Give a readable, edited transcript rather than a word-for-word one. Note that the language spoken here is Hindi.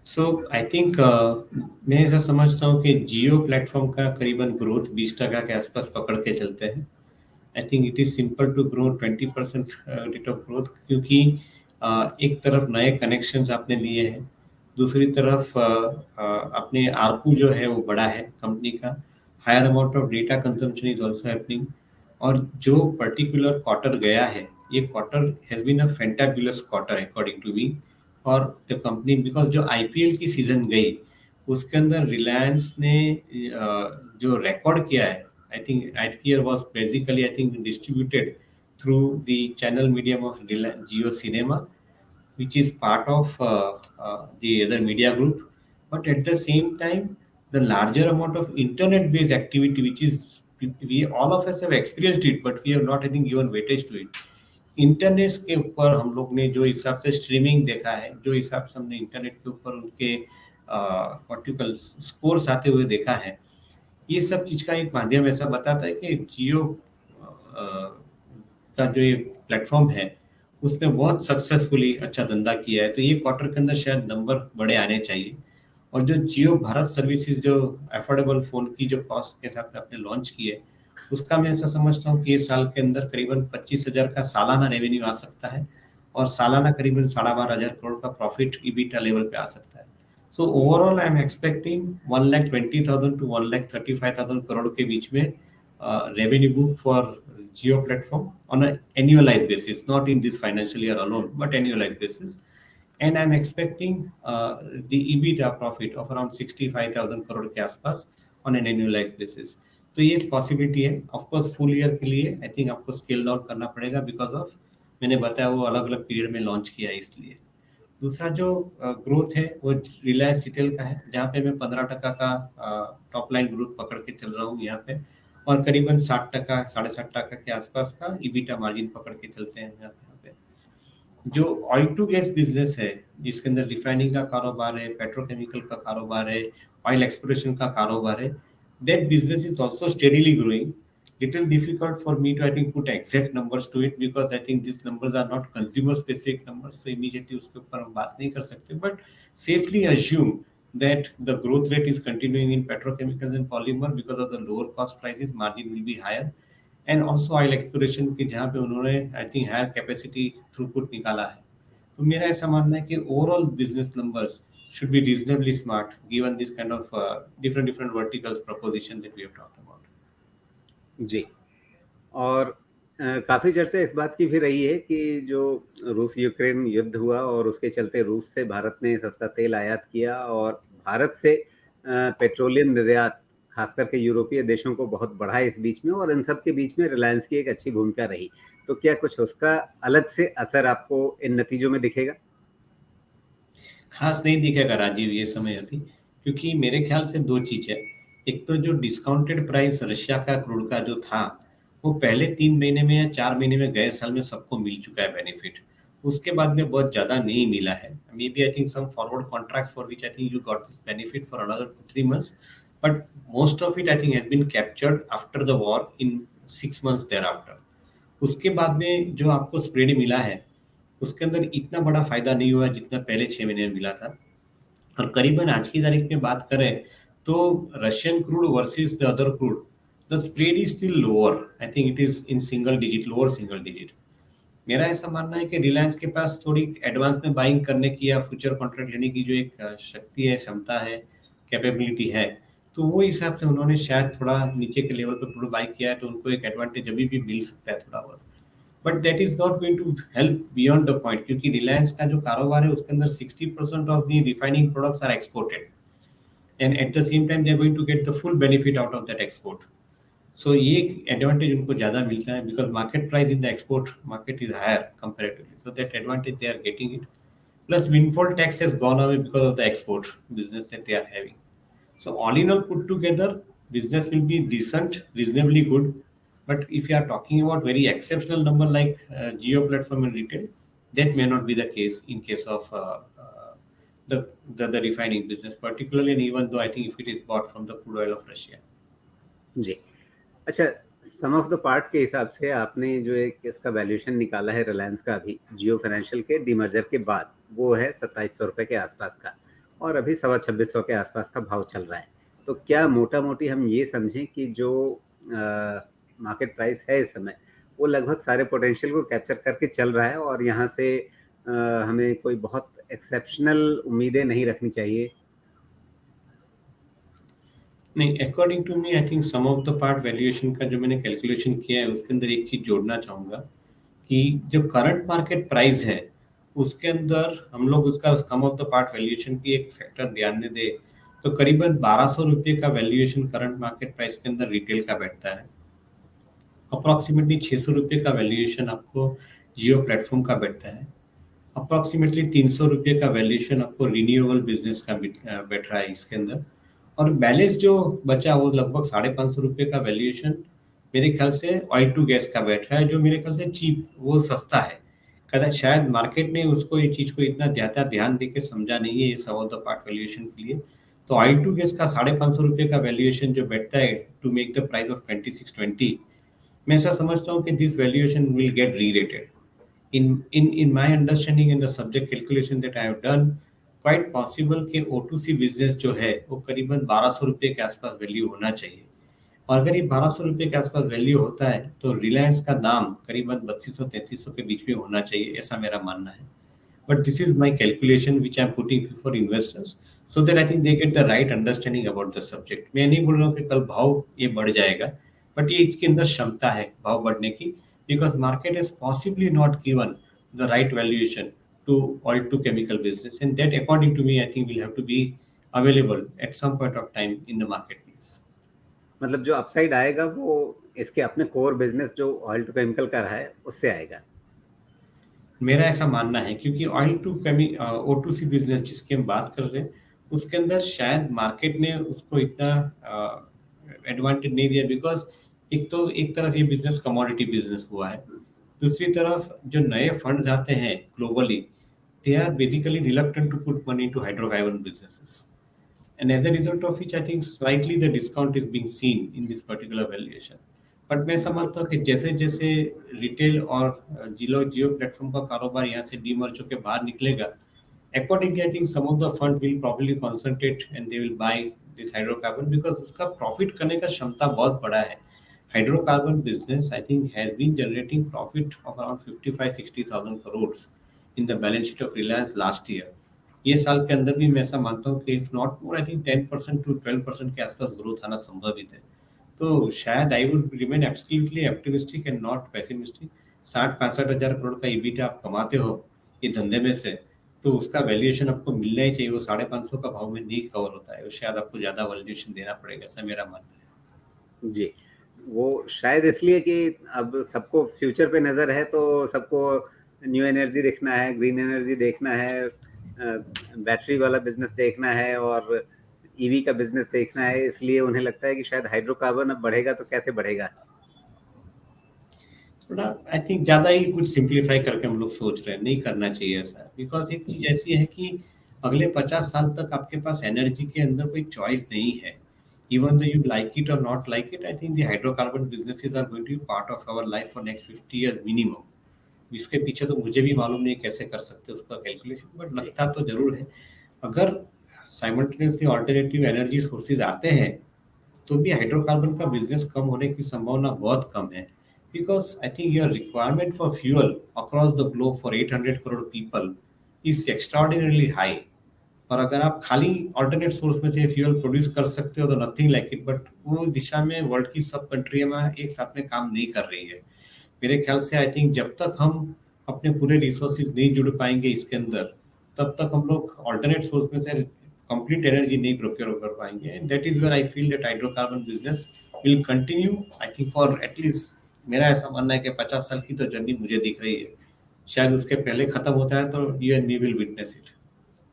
सो आई थिंक मैं ऐसा समझता हूँ कि जियो प्लेटफॉर्म का करीबन ग्रोथ 20% के आसपास पकड़ के चलते हैं। I think it is simple to grow 20% rate of growth, क्योंकि एक तरफ नए कनेक्शंस आपने लिए हैं, दूसरी तरफ अपने आरपू जो है वो बड़ा है कंपनी का। Higher amount of data consumption is also happening. और जो पर्टिकुलर क्वार्टर गया है, ये quarter has been a fantabulous quarter according to me और द कंपनी, बिकॉज जो आईपीएल की सीजन गई उसके अंदर रिलायंस ने जो रिकॉर्ड किया है, I think IPL was basically I think distributed through the channel medium of Jio Cinema, which is part of the other media group. But at the same time, the larger amount of internet-based activity, which is we all of us have experienced it, but we have not, I think, given weightage to it. Internet के ऊपर हम लोग ने जो हिसाब से स्ट्रीमिंग देखा है, जो हिसाब से हमने इंटरनेट के ऊपर उनके पर्टिकुलर स्कोर्स आते हुए देखा है, ये सब चीज का एक माध्यम ऐसा बताता है कि जियो का जो ये प्लेटफॉर्म है उसने बहुत सक्सेसफुली अच्छा धंधा किया है। तो ये क्वार्टर के अंदर शायद नंबर बड़े आने चाहिए। और जो जियो भारत सर्विसेज जो अफोर्डेबल फोन की जो कॉस्ट के साथ में आपने लॉन्च की है, उसका मैं ऐसा समझता हूँ कि ये साल के अंदर करीबन 25,000 का सालाना रेवेन्यू आ सकता है और सालाना करीबन 12,500 करोड़ का प्रॉफिट ईबीटा लेवल पे आ सकता है। So overall I am expecting 1,20,000 to 1,35,000 crore के बीच में revenue book for Geo platform on an annualized basis, not in this financial year alone, but annualized basis. And I'm expecting the EBITDA profit of around 65,000 crore के आसपास on an annualized basis. तो ये पॉसिबिलिटी है। ऑफ कोर्स फुल ईयर के लिए आई थिंक आपको स्केल डाउन करना पड़ेगा बिकॉज ऑफ मैंने बताया वो अलग अलग पीरियड में लॉन्च किया है इसलिए। दूसरा जो ग्रोथ है वो रिलायंस रिटेल का है, जहाँ पे मैं 15% का टॉप लाइन ग्रोथ पकड़ के चल रहा हूँ यहाँ पे, और करीबन 60%, 60.5% के आसपास का ईबीटा मार्जिन पकड़ के चलते हैं यहाँ पे। जो ऑयल टू गैस बिजनेस है, जिसके अंदर रिफाइनिंग का कारोबार है, पेट्रोकेमिकल का कारोबार है, ऑयल एक्सप्लोरेशन का कारोबार है, that business is also steadily growing. Little difficult for me to, I think, put exact numbers to it because I think these numbers are not consumer specific numbers, so immediately उसके ऊपर हम बात नहीं कर सकते, but safely assume that the growth rate is continuing in petrochemicals and polymer because of the lower cost prices, margin will be higher, and also oil exploration की जहाँ पे उन्होंने I think higher capacity throughput निकाला है। तो मेरा ऐसा मानना है कि overall business numbers should be reasonably smart given this kind of different verticals proposition that we have talked about. जी। और काफ़ी चर्चा इस बात की भी रही है कि जो रूस-यूक्रेन युद्ध हुआ और उसके चलते रूस से भारत ने सस्ता तेल आयात किया और भारत से पेट्रोलियम निर्यात खास करके यूरोपीय देशों को बहुत बढ़ा इस बीच में, और इन सब के बीच में रिलायंस की एक अच्छी भूमिका रही। तो क्या कुछ उसका अलग से असर आपको इन नतीजों में दिखेगा? खास नहीं दिखेगा राजीव ये समय अभी, क्योंकि मेरे ख्याल से दो चीज है। एक तो जो डिस्काउंटेड प्राइस रशिया का क्रूड का जो था, वो पहले 3 महीने में या 4 महीने में गए साल में सबको मिल चुका है बेनिफिट। उसके बाद में बहुत ज्यादा नहीं मिला है। Maybe I think some forward contracts for which I think you got this benefit for another 2-3 months, but most of it I think has been captured after the war in 6 months thereafter. उसके बाद में जो आपको स्प्रेड मिला है उसके अंदर इतना बड़ा फायदा नहीं हुआ जितना पहले 6 महीने में मिला था। और करीबन आज की तारीख में बात करें तो Russian crude versus the other crude, the spread is still lower. I think it is in single digit, lower single digit. मेरा ऐसा मानना है कि रिलायंस के पास थोड़ी एडवांस में बाइंग करने की या फ्यूचर कॉन्ट्रैक्ट लेने की जो एक शक्ति है, क्षमता है, कैपेबिलिटी है, तो वो हिसाब से उन्होंने शायद थोड़ा नीचे के लेवल पर क्रूड बाई किया है, तो उनको एक एडवांटेज अभी भी मिल सकता है थोड़ा बहुत। But that is not going to help beyond the point, क्योंकि रिलायंस का जो कारोबार है उसके अंदर 60% of the refining products are exported, and at the same time they are going to get the full benefit out of that export. So ये एडवांटेज उनको ज़्यादा मिलता है because market price in the export market is higher comparatively, so that advantage they are getting it. Plus windfall tax has gone away because of the export business that they are having. So all in all put together, business will be decent, reasonably good. But if you are talking about very exceptional number like Geo platform and retail, that may not be the case in case of the refining business, particularly, and even though I think if it is bought from the crude oil of Russia. जी। अच्छा, सम ऑफ द पार्ट के हिसाब से आपने जो एक इसका वैल्यूएशन निकाला है रिलायंस का अभी जियो फाइनेंशियल के डीमर्जर के बाद, वो है ₹2700 के आसपास का। और अभी 2600 के आसपास का भाव चल रहा है। तो क्या मोटा मोटी हम ये समझें कि जो मार्केट प्राइस है इस समय, वो लगभग सारे पोटेंशियल को कैप्चर करके चल रहा है और यहाँ से हमें कोई बहुत एक्सेप्शनल उम्मीदें नहीं रखनी चाहिए? नहीं, according to me I think some of the part valuation का जो मैंने कैलकुलेशन किया है उसके अंदर एक चीज जोड़ना चाहूंगा कि जो करंट मार्केट प्राइस है उसके अंदर हम लोग उसका सम ऑफ द पार्ट वैल्यूएशन की एक फैक्टर ध्यान में दे तो करीबन 1200 रुपये का वैल्यूएशन करंट मार्केट प्राइस के अंदर रिटेल का बैठता है। अप्रोक्सीमेटली 600 रुपये का वैल्यूएशन आपको जियो प्लेटफॉर्म का बैठता है। अप्रोक्सीमेटली 300 रुपये का वैल्यूएशन आपको रिन्यूएबल बिजनेस का बैठ रहा है इसके अंदर। और बैलेंस जो बचा वो लगभग 550 रुपये का वैल्यूएशन मेरे ख्याल से ऑयल टू गैस का बैठ रहा है जो मेरे ख्याल से चीप वो सस्ता है। कदा शायद मार्केट ने उसको ये चीज़ को इतना ज़्यादा ध्यान देके समझा नहीं है ये सम ऑफ द पार्ट वैल्यूएशन के लिए। तो ऑयल टू गैस का 550 रुपये का वैल्यूएशन जो बैठता है to make the price of 2620, मैं ऐसा समझता हूँ कि this valuation will get rerated. In my understanding in the subject calculation that I have done, quite possible कि O2C बिजनेस जो है वो करीबन 1200 रुपये के आसपास वैल्यू होना चाहिए। और अगर ये 1200 रुपये के आसपास वैल्यू होता है तो रिलायंस का दाम करीबन 3200-3300 के बीच में होना चाहिए, ऐसा मेरा मानना है। But this is my calculation which I'm putting for investors so that I think they get the right understanding about the subject. मैं नहीं बोल रहा हूँ कि कल भाव ये बढ़ जाएगा, बट ये इसके अंदर क्षमता है भाव बढ़ने की, because market is possibly not given the right valuation to oil to chemical business, and that according to me I think will have to be available at some point of time in the marketplace. मतलब जो अपसाइड आएगा वो इसके अपने कोर बिजनेस जो ऑयल टू केमिकल का रहा है उससे आएगा। मेरा ऐसा मानना है क्योंकि ऑयल टू केमी O2C बिजनेस जिसकी हम बात कर रहे हैं उसके अंदर शायद मार्केट ने उसको इतना एडवांटेज नहीं दिया, बिकॉज एक तो एक तरफ ये बिजनेस कमोडिटी बिजनेस हुआ है, दूसरी तरफ जो नए फंड्स आते हैं globally they are basically reluctant to put money to hydrocarbon businesses, and as a result of which I think slightly the discount is being seen in this particular valuation. But मैं समझता हूँ कि जैसे जैसे रिटेल और जियो जियो प्लेटफॉर्म का कारोबार यहाँ से डीमर्ज होकर बाहर निकलेगा, accordingly I think some of the funds will probably concentrate and they will buy this hydrocarbon because उसका प्रॉफिट करने का क्षमता बहुत बड़ा है। Hydrocarbon business I think has been generating profit of around 55-60,000 crores in the balance sheet of Reliance last year. ये साल के अंदर भी मैं ऐसा मानता हूँ कि if not more I think 10% to 12% के आसपास ग्रोथ आना संभावित है। तो शायद I would remain absolutely optimistic and not pessimistic. 60-65 हजार करोड़ का ईबीटा आप कमाते हो ये धंधे में से, तो उसका वैल्यूएशन आपको मिलना ही चाहिए। वो 550 का भाव में नहीं कवर होता है, वो शायद आपको ज्यादा वैल्यूएशन देना पड़ेगा, ऐसा मेरा मानना है। जी, वो शायद इसलिए कि अब सबको फ्यूचर पे नजर है, तो सबको न्यू एनर्जी देखना है, ग्रीन एनर्जी देखना है, बैटरी वाला बिजनेस देखना है और ईवी का बिजनेस देखना है, इसलिए उन्हें लगता है कि शायद हाइड्रोकार्बन अब बढ़ेगा तो कैसे बढ़ेगा। थोड़ा आई थिंक ज़्यादा ही कुछ सिंप्लीफाई करके हम लोग सोच रहे हैं, नहीं करना चाहिए ऐसा। बिकॉज़ एक चीज़ ऐसी है कि अगले 50 साल तक आपके पास एनर्जी के अंदर कोई चॉइस नहीं है। Even though you like it और not like it, I think the hydrocarbon businesses are going to be part of our life for next 50 years minimum. इसके पीछे तो मुझे भी मालूम नहीं कैसे कर सकते उसका कैलकुलेशन, बट जी, लगता तो ज़रूर है। अगर साइमल्टेनियसली अल्टरनेटिव एनर्जी सोर्सेज़ आते हैं तो भी हाइड्रोकार्बन का बिजनेस कम होने की संभावना बहुत कम है। Because I think your requirement for fuel across the globe for 800 crore people is extraordinarily high. और अगर आप खाली अल्टरनेट सोर्स में से फ्यूल प्रोड्यूस कर सकते हो तो नथिंग लाइक इट, बट वो दिशा में वर्ल्ड की सब कंट्रियां में एक साथ में काम नहीं कर रही है। मेरे ख्याल से आई थिंक जब तक हम अपने पूरे रिसोर्सेज नहीं जुड़ पाएंगे इसके अंदर, तब तक हम लोग अल्टरनेट सोर्स में से कंप्लीट एनर्जी नहीं प्रोक्योर कर पाएंगे। And that is where I feel that hydrocarbon business will continue I think for at least, मेरा ऐसा मानना है कि 50 साल की तो जर्नी मुझे दिख रही है। शायद उसके पहले खत्म होता है तो you and me will witness it.